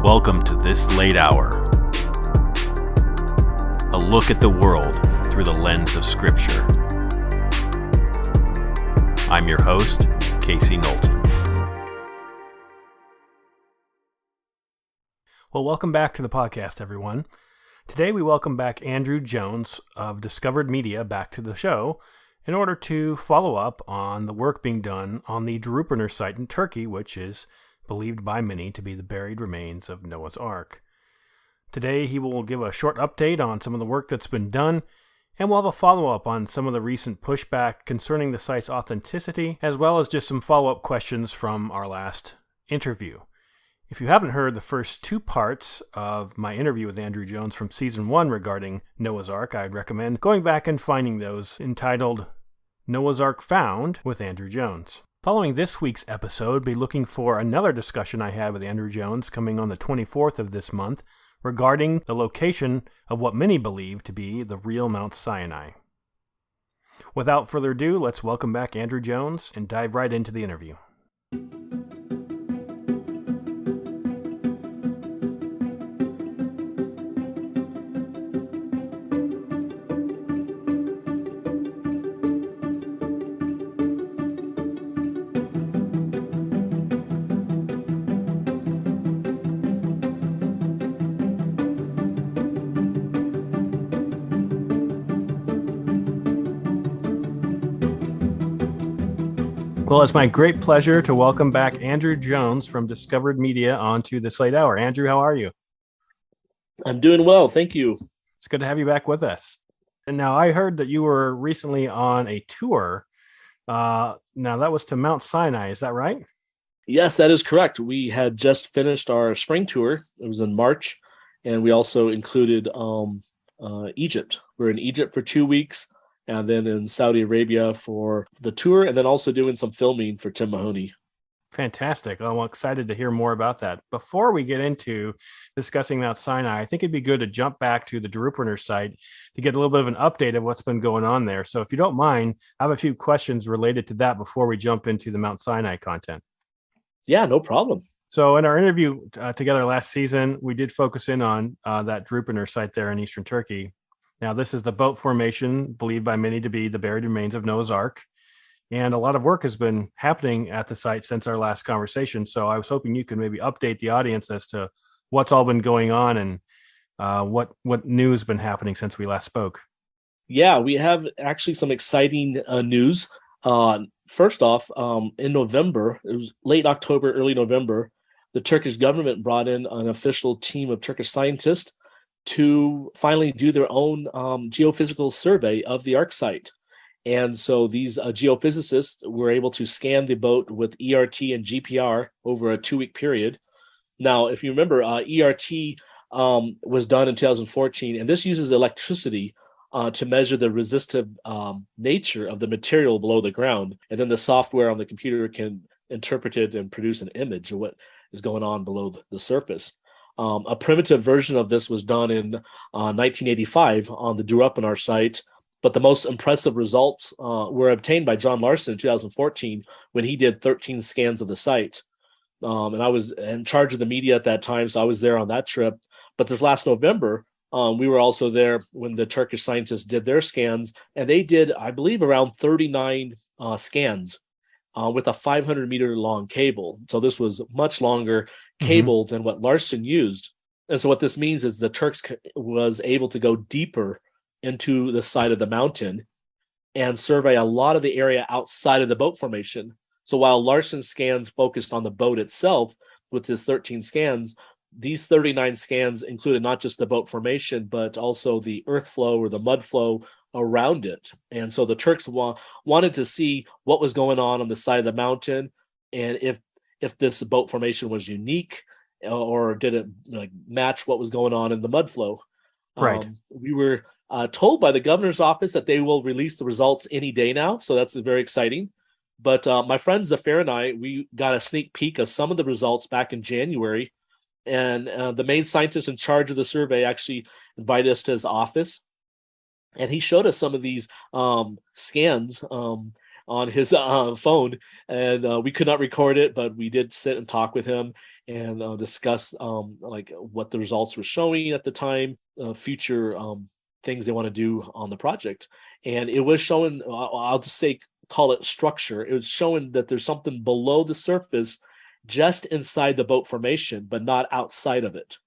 Welcome to This Late Hour, a look at the world through the lens of Scripture. I'm your host, Kasey Knowlton. Well, welcome back to the podcast, everyone. Today we welcome back Andrew Jones of Discovered Media back to the show in order to follow up on the work being done on the Drogue site in Turkey, which is believed by many to be the buried remains of Noahs Ark. Today he will give a short update on some of the work that's been done, and we'll have a follow-up on some of the recent pushback concerning the site's authenticity, as well as just some follow-up questions from our last interview. If you haven't heard the first two parts of my interview with Andrew Jones from Season 1 regarding Noahs Ark, I'd recommend going back and finding those entitled Noahs Ark Found with Andrew Jones. Following this week's episode, be looking for another discussion I had with Andrew Jones coming on the 24th of this month regarding the location of what many believe to be the real Mount Sinai. Without further ado, let's welcome back Andrew Jones and dive right into the interview. Well, it's my great pleasure to welcome back Andrew Jones from Discovered Media onto This Late Hour. Andrew, how are you? I'm doing well, thank you. It's good to have you back with us. And now I heard that you were recently on a tour. Now that was to Mount Sinai, is that right? Yes, that is correct. We had just finished our spring tour. It was in March, and we also included Egypt. We're in Egypt for 2 weeks, and then in Saudi Arabia for the tour, and then also doing some filming for Tim Mahoney. Fantastic. I'm excited to hear more about that. Before we get into discussing Mount Sinai, I think it'd be good to jump back to the Drogue site to get a little bit of an update of what's been going on there. So if you don't mind, I have a few questions related to that before we jump into the Mount Sinai content. Yeah, no problem. So in our interview together last season, we did focus in on that Drogue site there in eastern Turkey. Now, this is the boat formation believed by many to be the buried remains of Noah's Ark. And a lot of work has been happening at the site since our last conversation. So I was hoping you could maybe update the audience as to what's all been going on and what news has been happening since we last spoke. Yeah, we have actually some exciting news. First off, in November, it was late October, early November, the Turkish government brought in an official team of Turkish scientists to finally do their own geophysical survey of the Ark site. And so these geophysicists were able to scan the boat with ERT and GPR over a 2-week period. Now, if you remember, ERT was done in 2014, and this uses electricity to measure the resistive nature of the material below the ground. And then the software on the computer can interpret it and produce an image of what is going on below the surface. A primitive version of this was done in 1985 on the Drogue site, but the most impressive results were obtained by John Larson in 2014 when he did 13 scans of the site. And I was in charge of the media at that time, so I was there on that trip. But this last November, we were also there when the Turkish scientists did their scans, and they did, I believe, around 39 scans with a 500-meter long cable. So this was much longer cable than what Larson used. And so what this means is the Turks was able to go deeper into the side of the mountain and survey a lot of the area outside of the boat formation. So while Larson's scans focused on the boat itself with his 13 scans, these 39 scans included not just the boat formation, but also the earth flow or the mud flow around it. And so the Turks wanted to see what was going on the side of the mountain, and if this boat formation was unique or did it match what was going on in the mud flow. Right. We were told by the governor's office that they will release the results any day now. So that's very exciting. But my friend Zafir and I, we got a sneak peek of some of the results back in January. And the main scientist in charge of the survey actually invited us to his office. And he showed us some of these scans on his phone, and we could not record it, but we did sit and talk with him and discuss like what the results were showing at the time, future things they want to do on the project. And it was showing, I'll just say, call it structure. It was showing that there's something below the surface, just inside the boat formation, but not outside of it.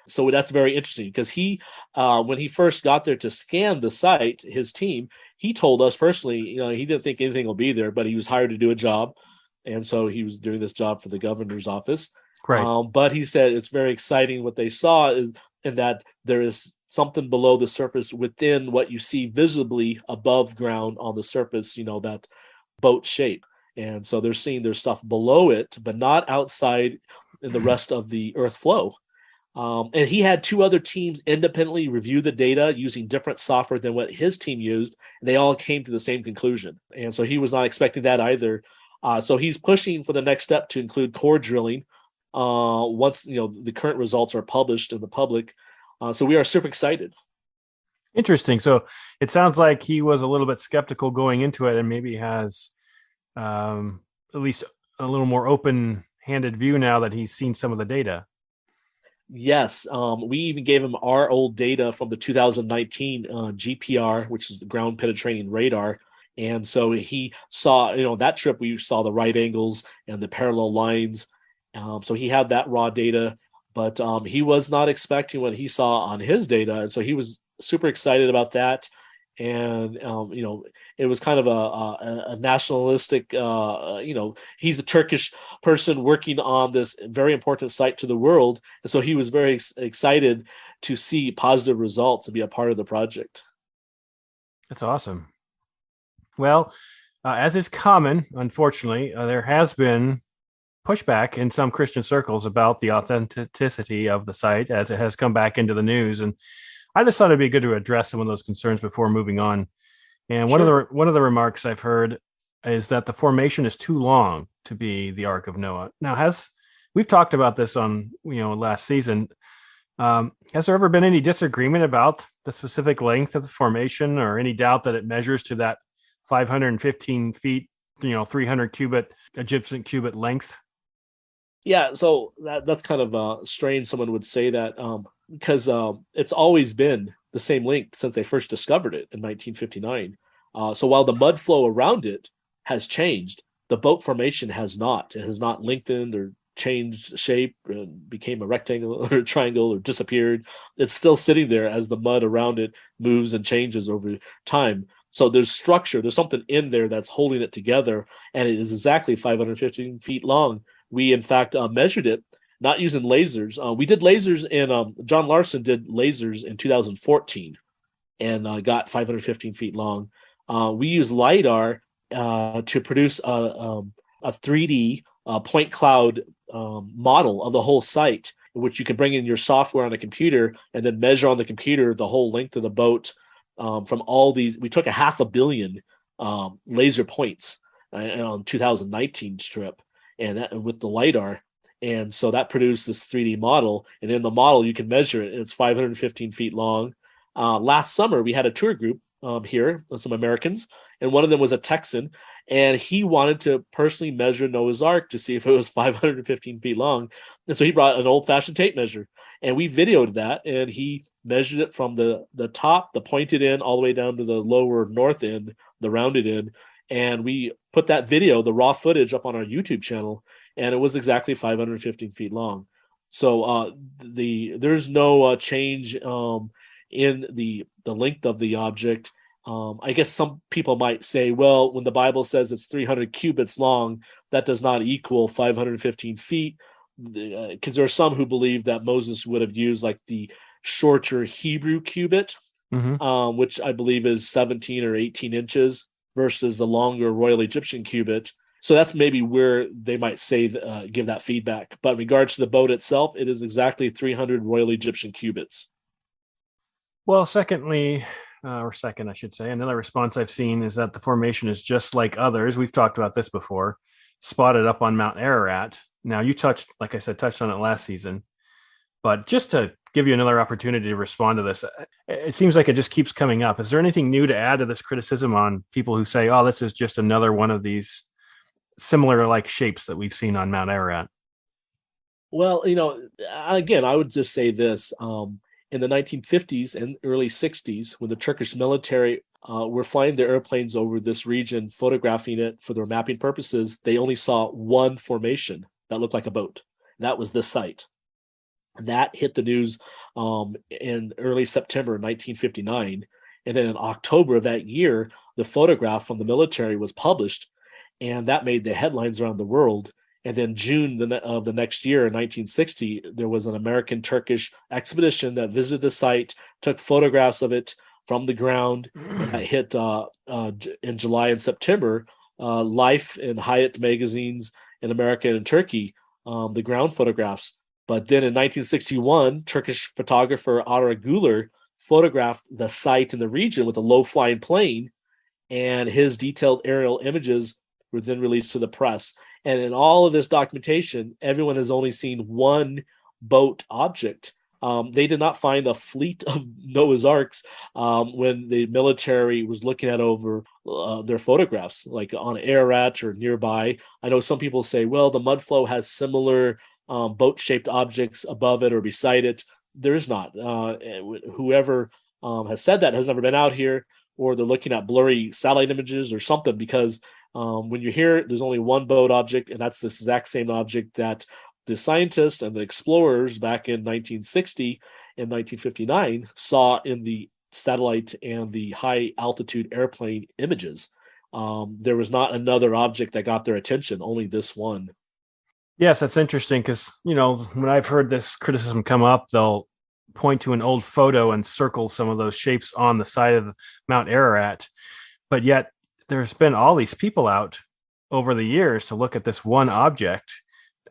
So that's very interesting because he, when he first got there to scan the site, his team, he told us personally, he didn't think anything will be there, but he was hired to do a job. And so he was doing this job for the governor's office. Right. But he said it's very exciting what they saw is in that there is something below the surface within what you see visibly above ground on the surface, that boat shape. And so they're seeing there's stuff below it, but not outside in the rest of the earth flow. And he had two other teams independently review the data using different software than what his team used. And they all came to the same conclusion. And so he was not expecting that either. So he's pushing for the next step to include core drilling once the current results are published in the public. So we are super excited. Interesting. So it sounds like he was a little bit skeptical going into it and maybe has at least a little more open-handed view now that he's seen some of the data. Yes. We even gave him our old data from the 2019 GPR, which is the ground penetrating radar. And so he saw, that trip we saw the right angles and the parallel lines. So he had that raw data, but he was not expecting what he saw on his data. And so he was super excited about that. And, it was kind of a nationalistic, he's a Turkish person working on this very important site to the world. And so he was very excited to see positive results and be a part of the project. That's awesome. Well, as is common, unfortunately, there has been pushback in some Christian circles about the authenticity of the site as it has come back into the news. And I just thought it'd be good to address some of those concerns before moving on. And Sure. one of the remarks I've heard is that the formation is too long to be the Ark of Noah. Now, we've talked about this on last season. Has there ever been any disagreement about the specific length of the formation, or any doubt that it measures to that 515 feet, 300 Egyptian cubit length? Yeah, so that's kind of strange. Someone would say that because it's always been the same length since they first discovered it in 1959. So while the mud flow around it has changed, the boat formation has not. It has not lengthened or changed shape and became a rectangle or a triangle or disappeared. It's still sitting there as the mud around it moves and changes over time. So there's structure. There's something in there that's holding it together, and it is exactly 515 feet long. We, in fact, measured it, not using lasers. We did lasers John Larson did lasers in 2014 and got 515 feet long. We used LiDAR to produce a 3D point cloud model of the whole site, which you can bring in your software on a computer and then measure on the computer the whole length of the boat from all these. We took 500 million laser points on 2019 trip, and that with the LiDAR. And so that produced this 3D model. And in the model, you can measure it. And it's 515 feet long. Last summer, we had a tour group here with some Americans, and one of them was a Texan. And he wanted to personally measure Noah's Ark to see if it was 515 feet long. And so he brought an old-fashioned tape measure. And we videoed that. And he measured it from the top, the pointed end, all the way down to the lower north end, the rounded end. And we put that video, the raw footage, up on our YouTube channel, and it was exactly 515 feet long. So there's no change in the length of the object. I guess some people might say, well, when the Bible says it's 300 cubits long, that does not equal 515 feet. Because there are some who believe that Moses would have used like the shorter Hebrew cubit, which I believe is 17 or 18 inches versus the longer Royal Egyptian cubit. So that's maybe where they might say, give that feedback. But in regards to the boat itself, it is exactly 300 Royal Egyptian cubits. Well, secondly, I should say, another response I've seen is that the formation is just like others. We've talked about this before, spotted up on Mount Ararat. Now, you touched on it last season. But just to give you another opportunity to respond to this. It seems like it just keeps coming up. Is there anything new to add to this criticism on people who say, oh, this is just another one of these similar like shapes that we've seen on Mount Ararat? Well, again, I would just say this. In the 1950s and early 60s, when the Turkish military were flying their airplanes over this region, photographing it for their mapping purposes, they only saw one formation that looked like a boat. That was this site. That hit the news in early September 1959. And then in October of that year, the photograph from the military was published, and that made the headlines around the world. And then June of the next year, in 1960, there was an American-Turkish expedition that visited the site, took photographs of it from the ground. And that hit in July and September. Life in Hyatt magazines in America and Turkey, the ground photographs. But then in 1961, Turkish photographer Ara Güler photographed the site in the region with a low-flying plane, and his detailed aerial images were then released to the press. And in all of this documentation, everyone has only seen one boat object. They did not find a fleet of Noahs Arks when the military was looking at over their photographs, like on Ararat or nearby. I know some people say, well, the mud flow has similar boat-shaped objects above it or beside it. There is not. Whoever has said that has never been out here, or they're looking at blurry satellite images or something, because when you're here, there's only one boat object, and that's this exact same object that the scientists and the explorers back in 1960 and 1959 saw in the satellite and the high-altitude airplane images. There was not another object that got their attention, only this one. Yes, that's interesting because, when I've heard this criticism come up, they'll point to an old photo and circle some of those shapes on the side of Mount Ararat. But yet there's been all these people out over the years to look at this one object.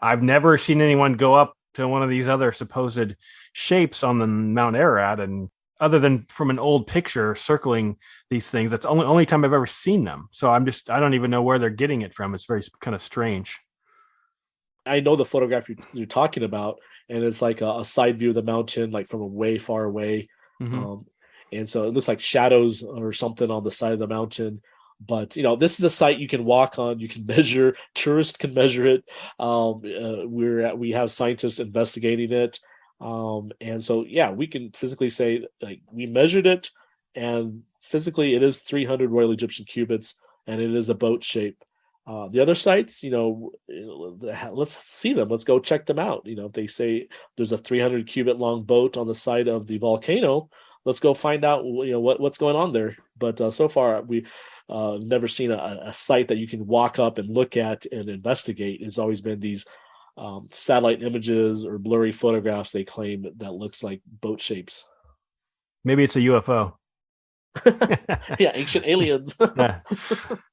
I've never seen anyone go up to one of these other supposed shapes on the Mount Ararat, and other than from an old picture circling these things, that's the only time I've ever seen them. So I don't even know where they're getting it from. It's very kind of strange. I know the photograph you're talking about, and it's like a side view of the mountain, like from a way far away. Mm-hmm. And so it looks like shadows or something on the side of the mountain. But, this is a site you can walk on, you can measure, tourists can measure it. We have scientists investigating it. And so, yeah, we can physically say, like, we measured it, and physically it is 300 Royal Egyptian cubits, and it is a boat shape. The other sites, let's see them. Let's go check them out. If they say there's a 300 cubit long boat on the side of the volcano, let's go find out, what's going on there. But so far, we've never seen a site that you can walk up and look at and investigate. It's always been these satellite images or blurry photographs they claim that looks like boat shapes. Maybe it's a UFO. Yeah, ancient aliens. Yeah,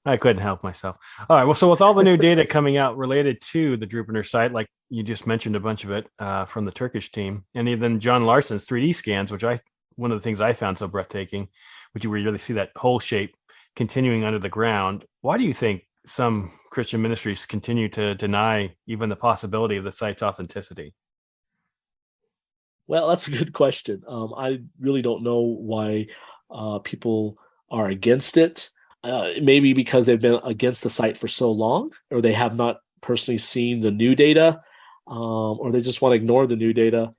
I couldn't help myself. All right, well, so with all the new data coming out related to the Drupner site, like you just mentioned a bunch of it from the Turkish team, and even John Larson's 3D scans, which one of the things I found so breathtaking, which you really see that whole shape continuing under the ground. Why do you think some Christian ministries continue to deny even the possibility of the site's authenticity? Well, that's a good question. I really don't know why people are against it. Maybe because they've been against the site for so long, or they have not personally seen the new data, or they just want to ignore the new data.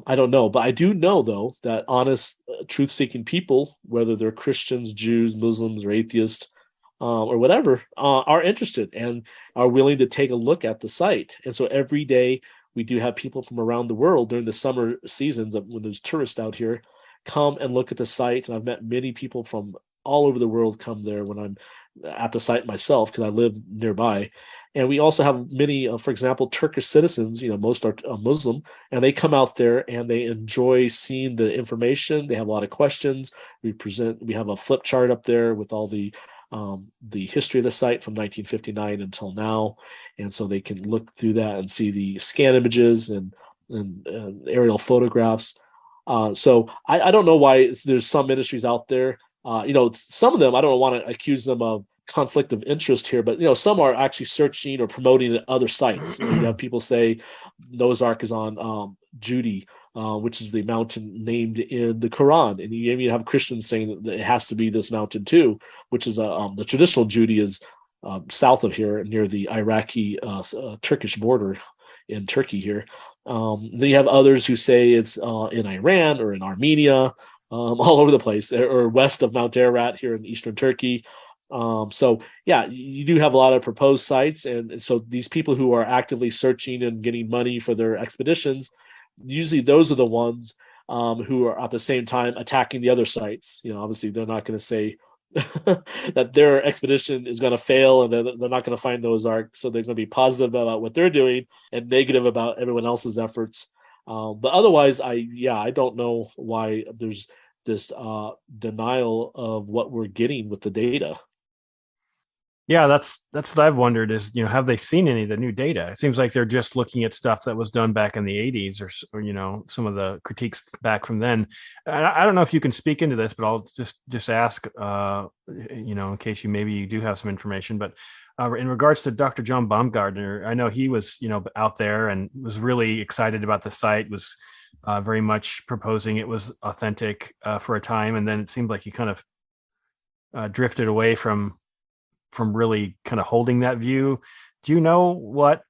I don't know. But I do know, though, that honest, truth-seeking people, whether they're Christians, Jews, Muslims, or atheists, or whatever, are interested and are willing to take a look at the site. And so every day we do have people from around the world during the summer seasons when there's tourists out here come and look at the site. And I've met many people from all over the world come there when I'm at the site myself, because I live nearby. And we also have many, for example, Turkish citizens, most are Muslim, and they come out there and they enjoy seeing the information. They have a lot of questions. We have a flip chart up there with all the history of the site from 1959 until now. And so they can look through that and see the scan images and aerial photographs. So I don't know why there's some ministries out there. Some of them, I don't want to accuse them of conflict of interest here, but some are actually searching or promoting other sites. You have people say Noah's Ark is on Judy, which is the mountain named in the Quran, and you even have Christians saying that it has to be this mountain too, which is the traditional Judy is south of here near the Iraqi Turkish border in Turkey here. Then you have others who say it's in Iran or in Armenia, all over the place, or west of Mount Ararat here in eastern Turkey. So yeah, you do have a lot of proposed sites, and so these people who are actively searching and getting money for their expeditions, usually those are the ones who are at the same time attacking the other sites. Obviously they're not going to say that their expedition is going to fail and they're not going to find Noah's Ark, so they're going to be positive about what they're doing and negative about everyone else's efforts. But otherwise, I don't know why there's this denial of what we're getting with the data. Yeah, that's what I've wondered is, have they seen any of the new data? It seems like they're just looking at stuff that was done back in the 80s or some of the critiques back from then. I don't know if you can speak into this, but I'll just ask, in case maybe you do have some information. But in regards to Dr. John Baumgardner, I know he was, out there and was really excited about the site, was very much proposing it was authentic for a time. And then it seemed like he kind of drifted away from really kind of holding that view. Do you know what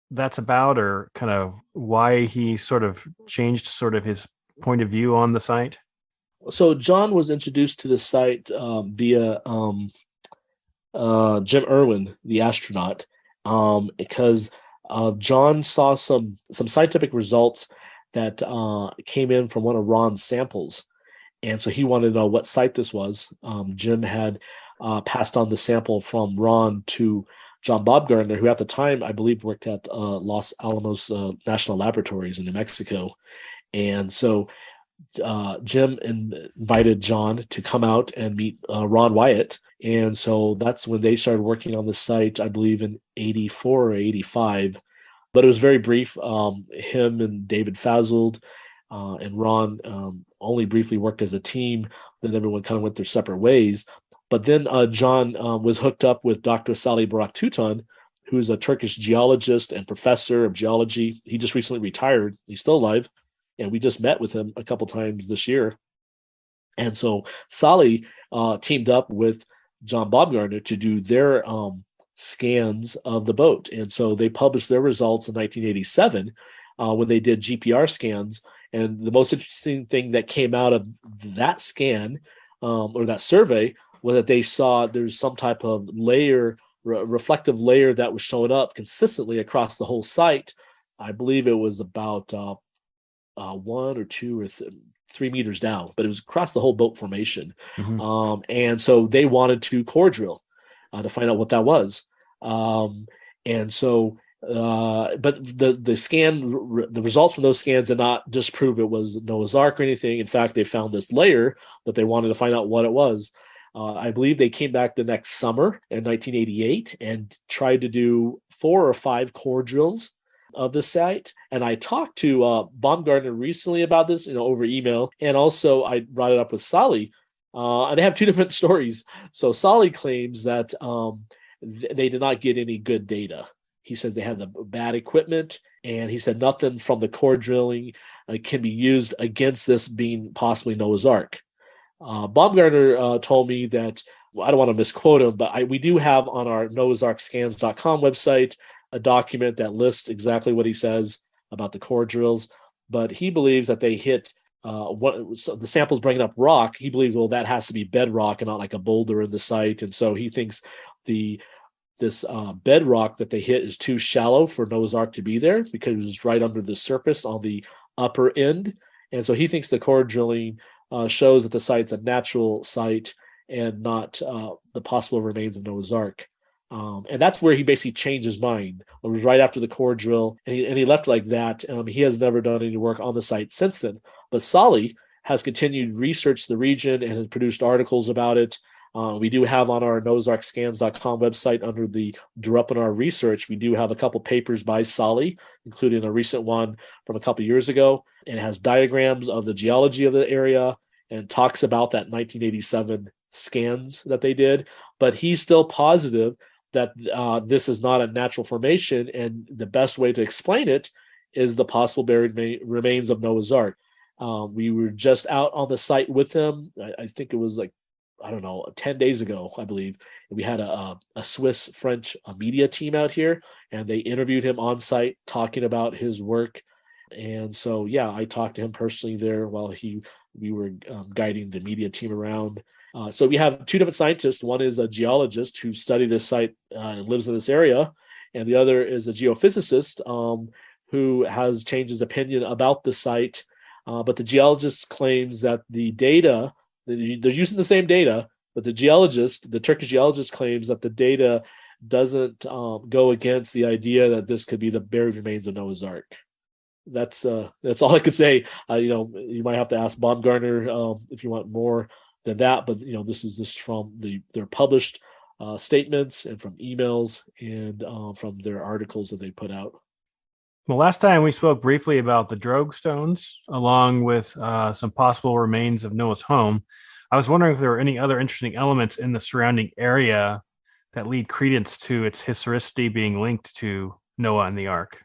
that's about, or kind of why he sort of changed sort of his point of view on the site? So John was introduced to the site via Jim Irwin, the astronaut, because John saw some scientific results that came in from one of Ron's samples. And so he wanted to know what site this was. Jim had passed on the sample from Ron to John Baumgardner, who at the time, I believe, worked at Los Alamos National Laboratories in New Mexico. And so Jim invited John to come out and meet Ron Wyatt. And so that's when they started working on the site, I believe in 84 or 85. But it was very brief. Him and David Fazold and Ron only briefly worked as a team. Then everyone kind of went their separate ways. But then John was hooked up with Dr. Salih Barak-Tutan, who's a Turkish geologist and professor of geology. He just recently retired. He's still alive. And we just met with him a couple times this year. And so Salih teamed up with John Baumgardner to do their scans of the boat. And so they published their results in 1987 when they did GPR scans. And the most interesting thing that came out of that scan or that survey was that they saw there's some type of layer, reflective layer that was showing up consistently across the whole site. I believe it was about 1 or 2 or 3 meters down, but it was across the whole boat formation. Mm-hmm. And so they wanted to core drill to find out what that was. And so, but the scan, the results from those scans did not disprove it was Noah's Ark or anything. In fact, they found this layer that they wanted to find out what it was. I believe they came back the next summer in 1988 and tried to do 4 or 5 core drills of the site. And I talked to Baumgardner recently about this, over email. And also I brought it up with Salih. And they have 2 different stories. So Salih claims that they did not get any good data. He said they had the bad equipment, and he said nothing from the core drilling can be used against this being possibly Noah's Ark. Baumgardner told me that, well, I don't want to misquote him, but we do have on our noahsarkscans.com website a document that lists exactly what he says about the core drills. But he believes that they hit so the sample's bringing up rock. He believes, well, that has to be bedrock and not like a boulder in the site. And so he thinks this bedrock that they hit is too shallow for Noah's Ark to be there because it's right under the surface on the upper end. And so he thinks the core drilling shows that the site's a natural site and not the possible remains of Noah's Ark. And that's where he basically changed his mind. It was right after the core drill, and he left like that. He has never done any work on the site since then. But Salih has continued research the region and has produced articles about it. We do have on our noahsarkscans.com website under the Drupinar research, we do have a couple papers by Salih, including a recent one from a couple years ago, and it has diagrams of the geology of the area and talks about that 1987 scans that they did, but he's still positive that this is not a natural formation, and the best way to explain it is the possible buried remains of Noah's Ark. We were just out on the site with him. I think it was like, I don't know, 10 days ago, I believe. We had a Swiss-French media team out here, and they interviewed him on site talking about his work. And so, yeah, I talked to him personally there while we were guiding the media team around. So we have two different scientists. One is a geologist who studied this site and lives in this area, and the other is a geophysicist who has changed his opinion about the site. But the geologist claims that the data, they're using the same data, but the Turkish geologist claims that the data doesn't go against the idea that this could be the buried remains of Noah's Ark. That's all I could say. You might have to ask Baumgardner if you want more than that, but this is from their published statements and from emails and from their articles that they put out. Well, last time we spoke briefly about the Drogue Stones, along with some possible remains of Noah's home. I was wondering if there were any other interesting elements in the surrounding area that lead credence to its historicity being linked to Noah and the Ark.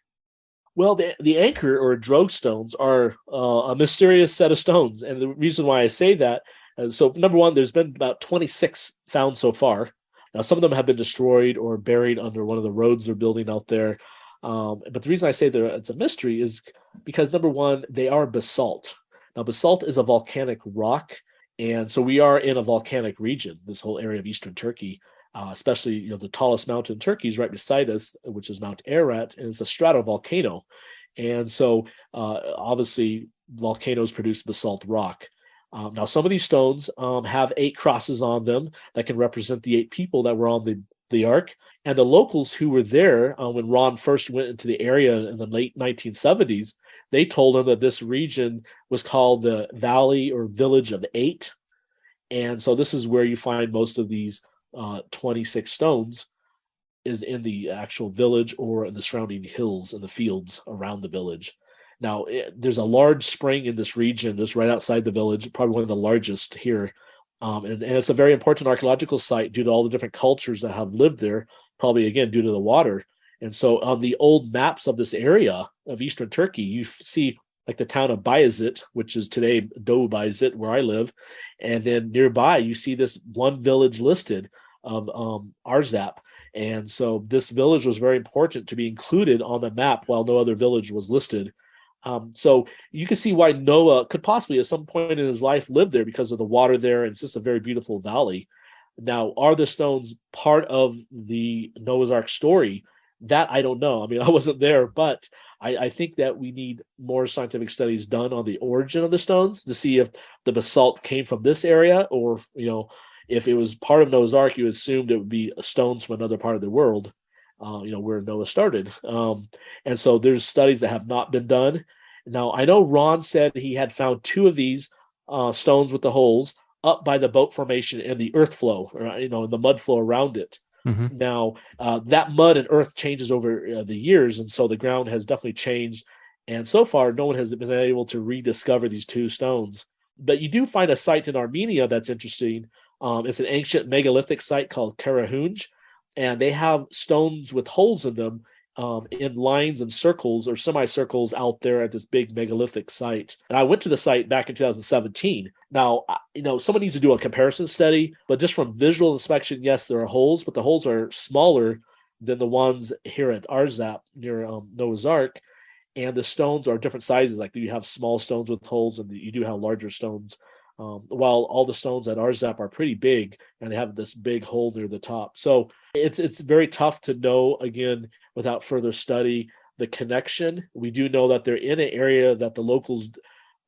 Well, the anchor or Drogue Stones are a mysterious set of stones, and the reason why I say that, so number one, there's been about 26 found so far. Now, some of them have been destroyed or buried under one of the roads they're building out there. But the reason I say it's a mystery is because, number one, they are basalt. Now, basalt is a volcanic rock, and so we are in a volcanic region, this whole area of eastern Turkey, especially the tallest mountain in Turkey is right beside us, which is Mount Ararat, and it's a stratovolcano. And so, obviously, volcanoes produce basalt rock. Now, some of these stones have 8 crosses on them that can represent the 8 people that were on the Ark. And the locals who were there when Ron first went into the area in the late 1970s, they told him that this region was called the Valley or Village of 8. And so this is where you find most of these 26 stones, is in the actual village or in the surrounding hills and the fields around the village. Now, there's a large spring in this region, just right outside the village, probably one of the largest here. And it's a very important archaeological site due to all the different cultures that have lived there, probably, again, due to the water. And so on the old maps of this area of eastern Turkey, you see like the town of Bayezid, which is today Doğu Bayezid, where I live. And then nearby, you see this one village listed of Arzap. And so this village was very important to be included on the map while no other village was listed. So you can see why Noah could possibly at some point in his life live there because of the water there, and it's just a very beautiful valley. Now, are the stones part of the Noah's Ark story? That I don't know. I mean, I wasn't there, but I think that we need more scientific studies done on the origin of the stones to see if the basalt came from this area, or if it was part of Noah's Ark, you assumed it would be stones from another part of the world, where Noah started. And so there's studies that have not been done. Now, I know Ron said he had found 2 of these stones with the holes up by the boat formation and the earth flow, and the mud flow around it. Mm-hmm. Now, that mud and earth changes over the years, and so the ground has definitely changed. And so far, no one has been able to rediscover these 2 stones. But you do find a site in Armenia that's interesting. It's an ancient megalithic site called Karahunj, and they have stones with holes in them in lines and circles or semicircles out there at this big megalithic site. And I went to the site back in 2017. Now, someone needs to do a comparison study, but just from visual inspection, yes, there are holes, but the holes are smaller than the ones here at Arzap near Noah's Ark. And the stones are different sizes. Like you have small stones with holes, and you do have larger stones. While all the stones at Arzap are pretty big, and they have this big hole near the top. So it's very tough to know, again, without further study, the connection. We do know that they're in an area that the locals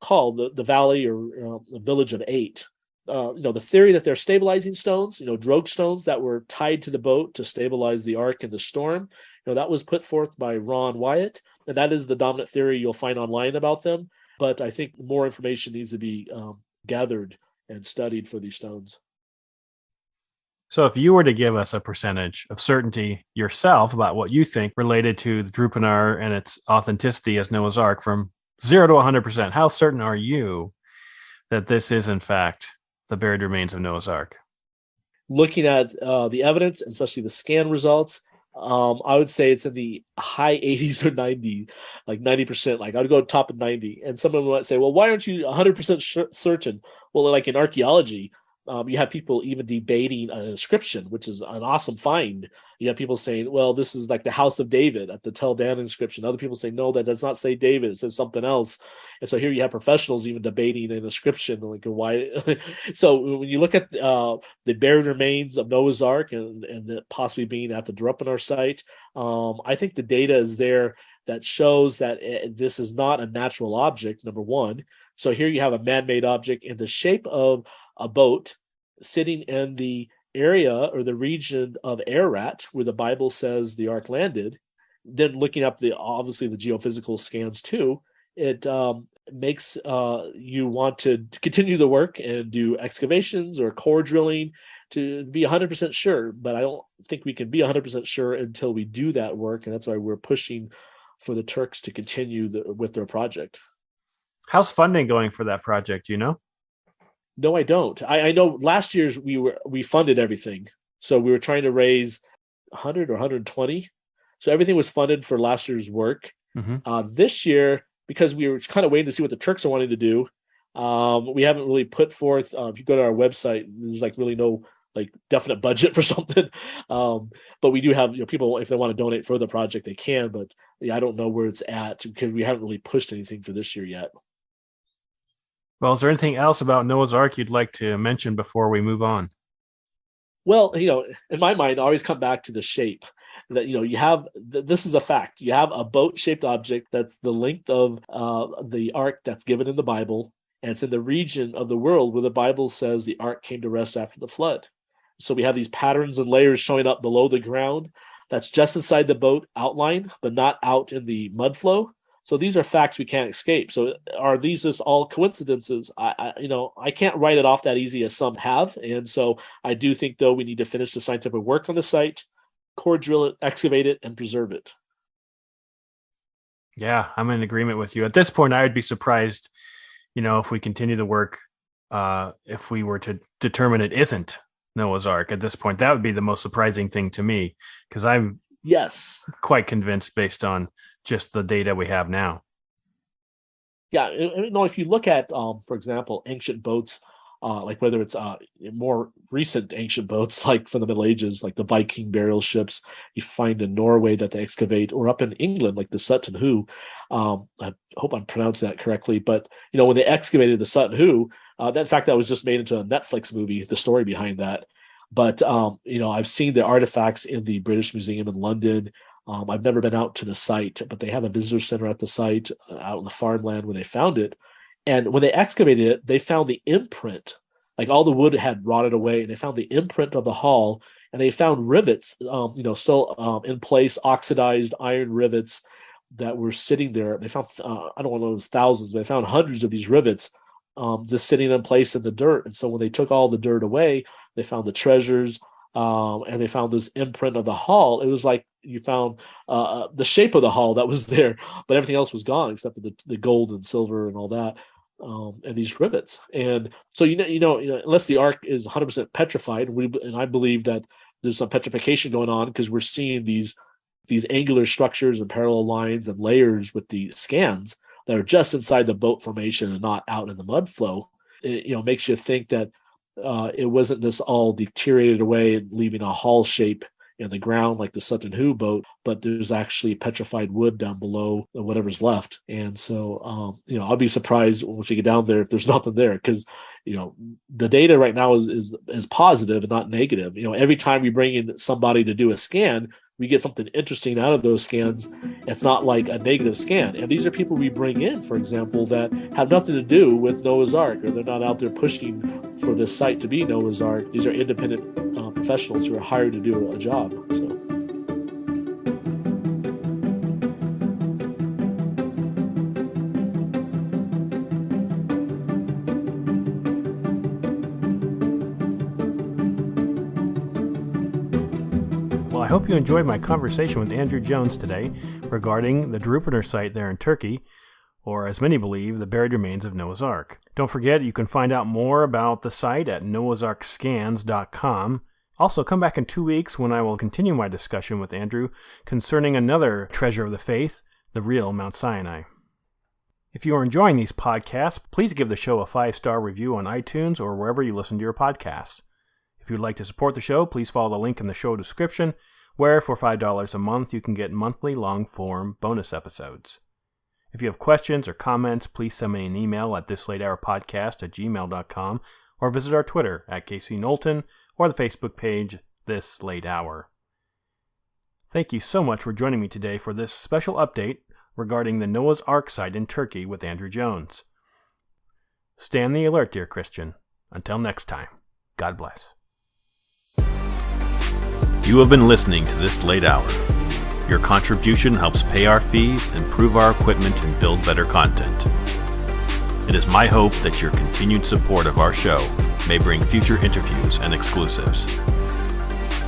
call the Valley or the Village of 8. The theory that they're stabilizing stones, Drogue stones that were tied to the boat to stabilize the Ark in the storm, that was put forth by Ron Wyatt, and that is the dominant theory you'll find online about them. But I think more information needs to be gathered and studied for these stones. So if you were to give us a percentage of certainty yourself about what you think related to the Drupanar and its authenticity as Noah's Ark from 0 to 100%, how certain are you that this is in fact the buried remains of Noah's Ark? looking at the evidence, and especially the scan results, I would say it's in the high 80s or 90, like 90%. Like I'd go top of 90. And someone might say, well, why aren't you 100% certain? Well, like in archaeology, you have people even debating an inscription, which is an awesome find. You have people saying, well, this is like the House of David at the Tel Dan inscription. Other people say, no, that does not say David. It says something else. And so here you have professionals even debating an inscription. Like, why? So when you look at the buried remains of Noah's Ark and possibly being at the Drupanar site, I think the data is there that shows that this is not a natural object, number one. So here you have a man-made object in the shape of a boat sitting in the area or the region of Ararat, where the Bible says the ark landed. Then looking up obviously the geophysical scans too, it makes you want to continue the work and do excavations or core drilling to be 100% sure. But I don't think we can be 100% sure until we do that work, and that's why we're pushing for the Turks to continue with their project. How's funding going for that project? Do you know? No, I don't. I know last year's we funded everything. So we were trying to raise 100 or 120. So everything was funded for last year's work. Mm-hmm. This year, because we were kind of waiting to see what the Turks are wanting to do, we haven't really put forth. If you go to our website, there's like really no like definite budget for something. But we do have people, if they want to donate for the project, they can. But yeah, I don't know where it's at because we haven't really pushed anything for this year yet. Well, is there anything else about Noah's Ark you'd like to mention before we move on? Well, in my mind, I always come back to the shape. That you have this is a fact. You have a boat-shaped object that's the length of the ark that's given in the Bible, and it's in the region of the world where the Bible says the ark came to rest after the flood. So we have these patterns and layers showing up below the ground. That's just inside the boat outline, but not out in the mud flow. So these are facts we can't escape. So are these just all coincidences? I can't write it off that easy as some have. And so I do think, though, we need to finish the scientific work on the site, core drill it, excavate it, and preserve it. Yeah, I'm in agreement with you. At this point, I would be surprised, if we continue the work, if we were to determine it isn't Noah's Ark at this point. That would be the most surprising thing to me, because I'm quite convinced based on just the data we have now. Yeah, if you look at, for example, ancient boats, like whether it's more recent ancient boats, like from the Middle Ages, like the Viking burial ships you find in Norway that they excavate, or up in England, like the Sutton Hoo. I hope I'm pronouncing that correctly, but when they excavated the Sutton Hoo, in fact, that was just made into a Netflix movie, the story behind that. But I've seen the artifacts in the British Museum in London. I've never been out to the site, but they have a visitor center at the site out in the farmland where they found it. And when they excavated it, they found the imprint, like all the wood had rotted away, and they found the imprint of the hull, and they found rivets, still in place, oxidized iron rivets that were sitting there. They found, I don't know, it was thousands, but they found hundreds of these rivets just sitting in place in the dirt. And so when they took all the dirt away, they found the treasures, and they found this imprint of the hull. It was like you found the shape of the hull that was there, but everything else was gone except for the gold and silver and all that, and these rivets. And so unless the ark is 100% petrified, and I believe that there's some petrification going on because we're seeing these angular structures and parallel lines and layers with the scans that are just inside the boat formation and not out in the mud flow. It makes you think that it wasn't this all deteriorated away and leaving a hull shape in the ground like the Sutton Hoo boat, but there's actually petrified wood down below whatever's left. And so, I'll be surprised once you get down there if there's nothing there, because, the data right now is positive and not negative. Every time we bring in somebody to do a scan, we get something interesting out of those scans. It's not like a negative scan. And these are people we bring in, for example, that have nothing to do with Noah's Ark, or they're not out there pushing for this site to be Noah's Ark. These are independent professionals who are hired to do a job. So. Well, I hope you enjoyed my conversation with Andrew Jones today regarding the Droupner site there in Turkey, or as many believe, the buried remains of Noah's Ark. Don't forget, you can find out more about the site at noahsarkscans.com, Also, come back in 2 weeks when I will continue my discussion with Andrew concerning another treasure of the faith, the real Mount Sinai. If you are enjoying these podcasts, please give the show a 5-star review on iTunes or wherever you listen to your podcasts. If you'd like to support the show, please follow the link in the show description, where for $5 a month you can get monthly long-form bonus episodes. If you have questions or comments, please send me an email at thislatehourpodcast@gmail.com or visit our Twitter at Kasey Knowlton or the Facebook page This Late Hour. Thank you so much for joining me today for this special update regarding the Noahs Ark site in Turkey with Andrew Jones. Stay on the alert, dear Christian. Until next time, God bless. You have been listening to This Late Hour. Your contribution helps pay our fees, improve our equipment, and build better content. It is my hope that your continued support of our show may bring future interviews and exclusives.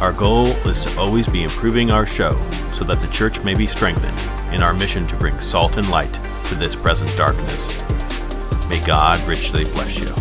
Our goal is to always be improving our show so that the church may be strengthened in our mission to bring salt and light to this present darkness. May God richly bless you.